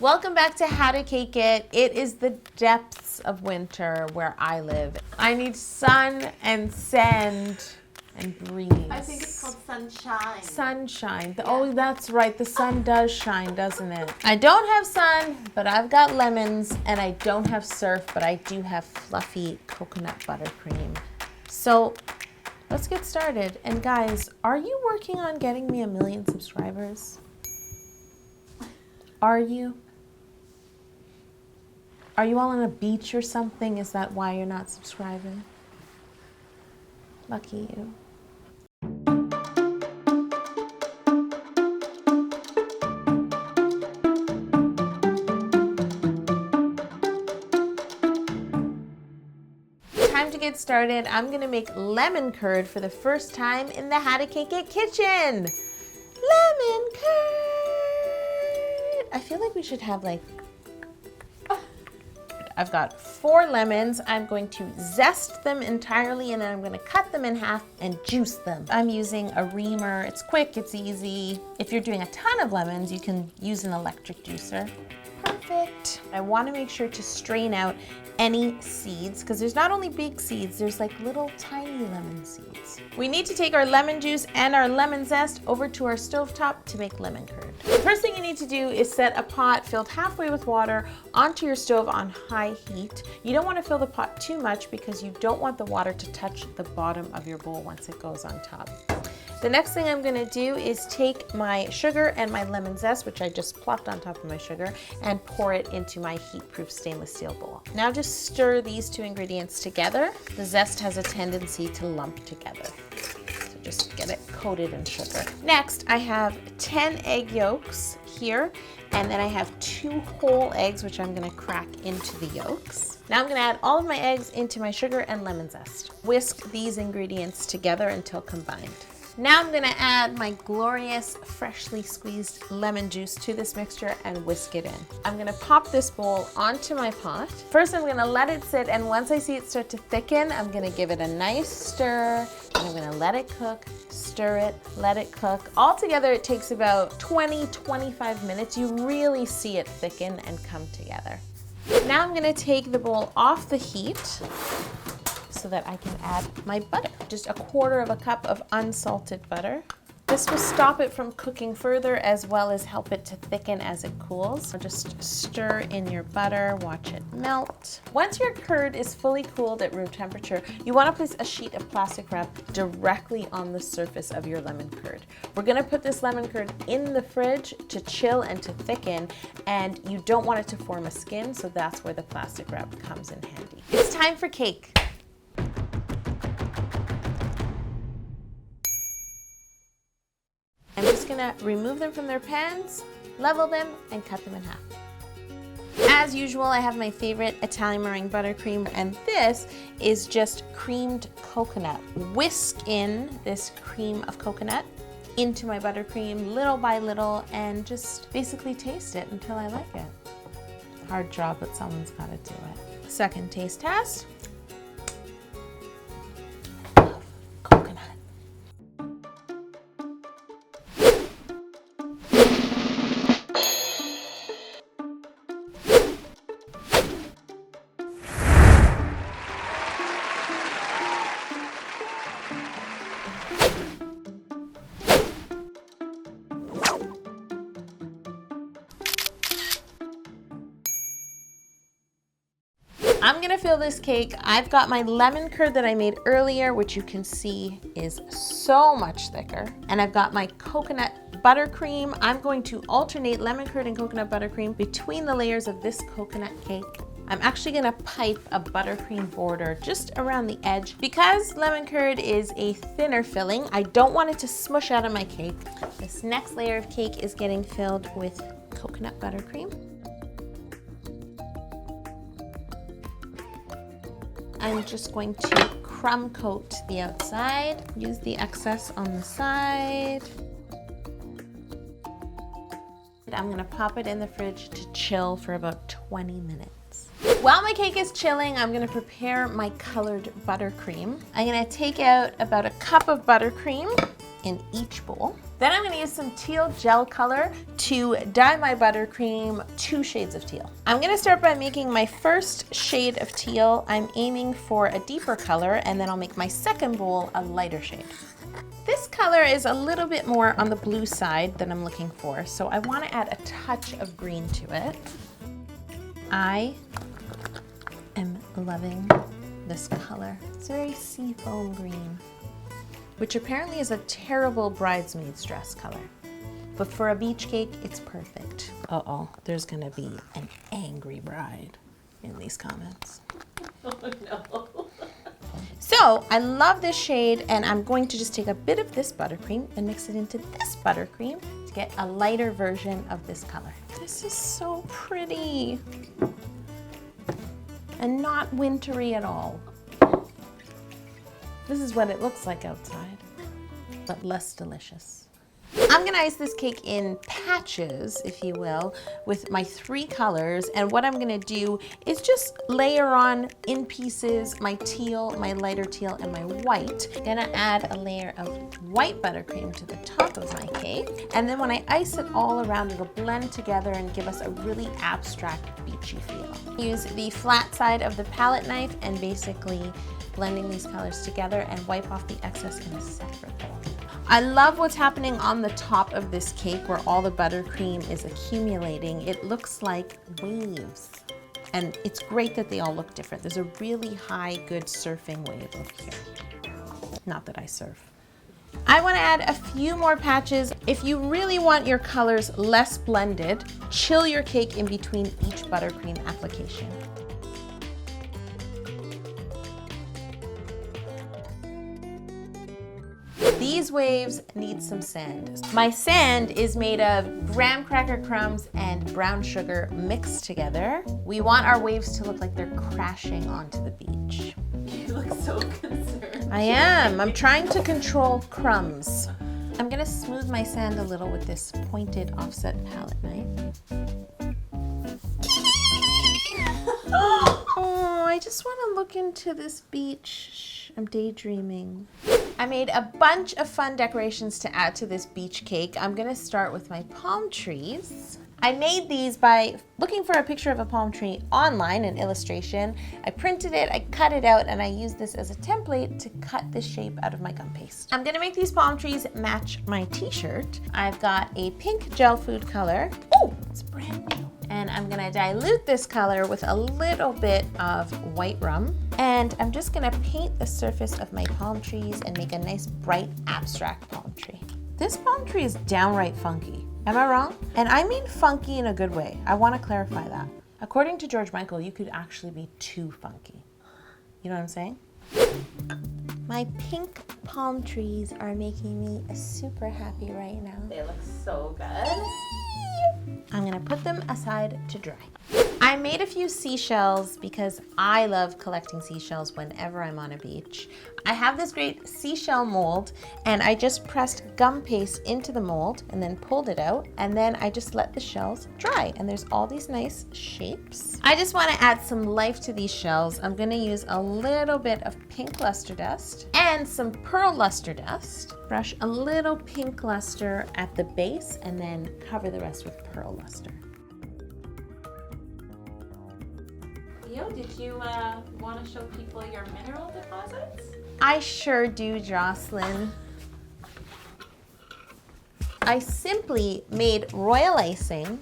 Welcome back to How to Cake It. It is the depths of winter where I live. I need sun and sand and breeze. I think it's called sunshine. Sunshine. Oh, that's right. The sun does shine, doesn't it? I don't have sun, but I've got lemons, and I don't have surf, but I do have fluffy coconut buttercream. So let's get started. And guys, are you working on getting me 1 million subscribers? Are you? Are you all on a beach or something? Is that why you're not subscribing? Lucky you. Time to get started. I'm gonna make lemon curd for the first time in the How to Cake It kitchen. Lemon curd. I feel like we should have like, I've got 4 lemons. I'm going to zest them entirely and then I'm gonna cut them in half and juice them. I'm using a reamer. It's quick, it's easy. If you're doing a ton of lemons, you can use an electric juicer. Perfect. I wanna make sure to strain out any seeds because there's not only big seeds, there's like little tiny lemon seeds. We need to take our lemon juice and our lemon zest over to our stovetop to make lemon curd. The first thing you need to do is set a pot filled halfway with water onto your stove on high heat. You don't want to fill the pot too much because you don't want the water to touch the bottom of your bowl once it goes on top. The next thing I'm gonna do is take my sugar and my lemon zest, which I just plopped on top of my sugar, and pour it into my heat-proof stainless steel bowl. Now just stir these 2 ingredients together. The zest has a tendency to lump together. So just get it coated in sugar. Next, I have 10 egg yolks here, and then I have 2 whole eggs, which I'm gonna crack into the yolks. Now I'm gonna add all of my eggs into my sugar and lemon zest. Whisk these ingredients together until combined. Now I'm gonna add my glorious freshly squeezed lemon juice to this mixture and whisk it in. I'm gonna pop this bowl onto my pot. First I'm gonna let it sit, and once I see it start to thicken, I'm gonna give it a nice stir, and I'm gonna let it cook, stir it, let it cook. Altogether it takes about 20-25 minutes. You really see it thicken and come together. Now I'm gonna take the bowl off the heat so that I can add my butter. Just 1/4 cup of unsalted butter. This will stop it from cooking further as well as help it to thicken as it cools. So just stir in your butter, watch it melt. Once your curd is fully cooled at room temperature, you want to place a sheet of plastic wrap directly on the surface of your lemon curd. We're gonna put this lemon curd in the fridge to chill and to thicken, and you don't want it to form a skin, so that's where the plastic wrap comes in handy. It's time for cake. I'm just gonna remove them from their pans, level them, and cut them in half. As usual, I have my favorite Italian meringue buttercream, and this is just creamed coconut. Whisk in this cream of coconut into my buttercream little by little and just basically taste it until I like it. Hard job, but someone's gotta do it. Second taste test. I'm gonna fill this cake. I've got my lemon curd that I made earlier, which you can see is so much thicker. And I've got my coconut buttercream. I'm going to alternate lemon curd and coconut buttercream between the layers of this coconut cake. I'm actually gonna pipe a buttercream border just around the edge. Because lemon curd is a thinner filling, I don't want it to smush out of my cake. This next layer of cake is getting filled with coconut buttercream. I'm just going to crumb coat the outside. Use the excess on the side. I'm gonna pop it in the fridge to chill for about 20 minutes. While my cake is chilling, I'm gonna prepare my colored buttercream. I'm gonna take out about a cup of buttercream in each bowl. Then I'm gonna use some teal gel color to dye my buttercream 2 shades of teal. I'm gonna start by making my first shade of teal. I'm aiming for a deeper color, and then I'll make my second bowl a lighter shade. This color is a little bit more on the blue side than I'm looking for, so I wanna add a touch of green to it. I am loving this color. It's very seafoam green, which apparently is a terrible bridesmaid's dress color. But for a beach cake, it's perfect. Uh-oh, there's gonna be an angry bride in these comments. Oh no. So I love this shade, and I'm going to just take a bit of this buttercream and mix it into this buttercream to get a lighter version of this color. This is so pretty and not wintry at all. This is what it looks like outside, but less delicious. I'm gonna ice this cake in patches, if you will, with my 3 colors, and what I'm gonna do is just layer on in pieces my teal, my lighter teal, and my white. I'm gonna add a layer of white buttercream to the top of my cake, and then when I ice it all around, it'll blend together and give us a really abstract, beachy feel. Use the flat side of the palette knife and basically blending these colors together and wipe off the excess in a separate bowl. I love what's happening on the top of this cake where all the buttercream is accumulating. It looks like waves. And it's great that they all look different. There's a really high, good surfing wave over here. Not that I surf. I want to add a few more patches. If you really want your colors less blended, chill your cake in between each buttercream application. These waves need some sand. My sand is made of graham cracker crumbs and brown sugar mixed together. We want our waves to look like they're crashing onto the beach. You look so concerned. I am. I'm trying to control crumbs. I'm gonna smooth my sand a little with this pointed offset palette knife. Oh, I just want to look into this beach. Shh, I'm daydreaming. I made a bunch of fun decorations to add to this beach cake. I'm gonna start with my palm trees. I made these by looking for a picture of a palm tree online, an illustration. I printed it, I cut it out, and I used this as a template to cut the shape out of my gum paste. I'm gonna make these palm trees match my t-shirt. I've got a pink gel food color. Oh, it's brand new. And I'm gonna dilute this color with a little bit of white rum. And I'm just gonna paint the surface of my palm trees and make a nice bright abstract palm tree. This palm tree is downright funky. Am I wrong? And I mean funky in a good way. I wanna clarify that. According to George Michael, you could actually be too funky. You know what I'm saying? My pink palm trees are making me super happy right now. They look so good. I'm gonna put them aside to dry. I made a few seashells because I love collecting seashells whenever I'm on a beach. I have this great seashell mold, and I just pressed gum paste into the mold and then pulled it out, and then I just let the shells dry, and there's all these nice shapes. I just want to add some life to these shells. I'm going to use a little bit of pink luster dust and some pearl luster dust. Brush a little pink luster at the base and then cover the rest with pearl luster. Yo, did you want to show people your mineral deposits? I sure do, Jocelyn. I simply made royal icing,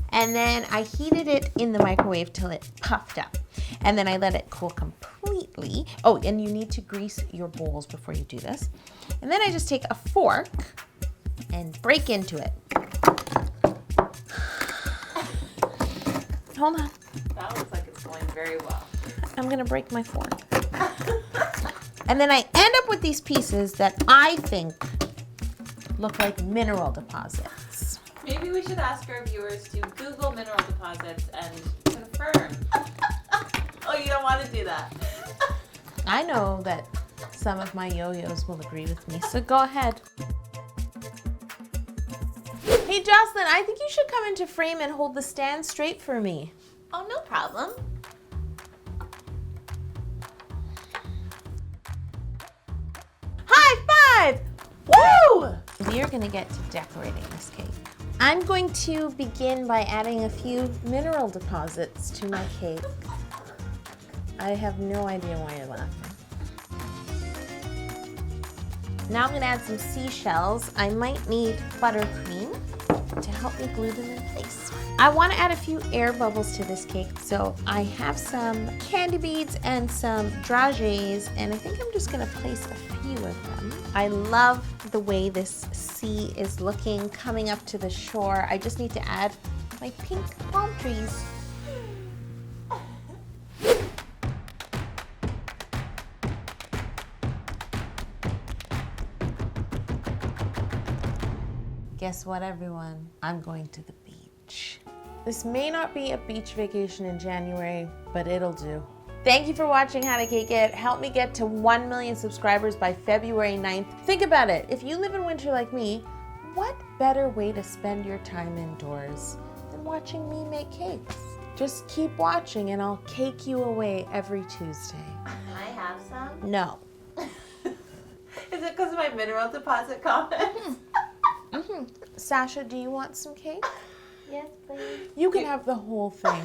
and then I heated it in the microwave till it puffed up. And then I let it cool completely. Oh, and you need to grease your bowls before you do this. And then I just take a fork and break into it. Hold on. That looks like it's going very well. I'm gonna break my fork. And then I end up with these pieces that I think look like mineral deposits. Maybe we should ask our viewers to Google mineral deposits and confirm. Oh, you don't want to do that. I know that some of my yo-yos will agree with me, so go ahead. Hey Jocelyn, I think you should come into frame and hold the stand straight for me. Oh, no problem. High five! Woo! we are gonna get to decorating this cake. I'm going to begin by adding a few mineral deposits to my cake. I have no idea why you're laughing. Now I'm gonna add some seashells. I might need buttercream to help me glue them in place. I wanna add a few air bubbles to this cake, so I have some candy beads and some dragées, and I think I'm just gonna place a few of them. I love the way this sea is looking coming up to the shore. I just need to add my pink palm trees. Guess what, everyone? I'm going to the beach. This may not be a beach vacation in January, but it'll do. Thank you for watching How to Cake It. Help me get to 1 million subscribers by February 9th. Think about it. If you live in winter like me, what better way to spend your time indoors than watching me make cakes? Just keep watching and I'll cake you away every Tuesday. Can I have some? No. Is it because of my mineral deposit comments? Sasha, do you want some cake? Yes, please. You can have the whole thing.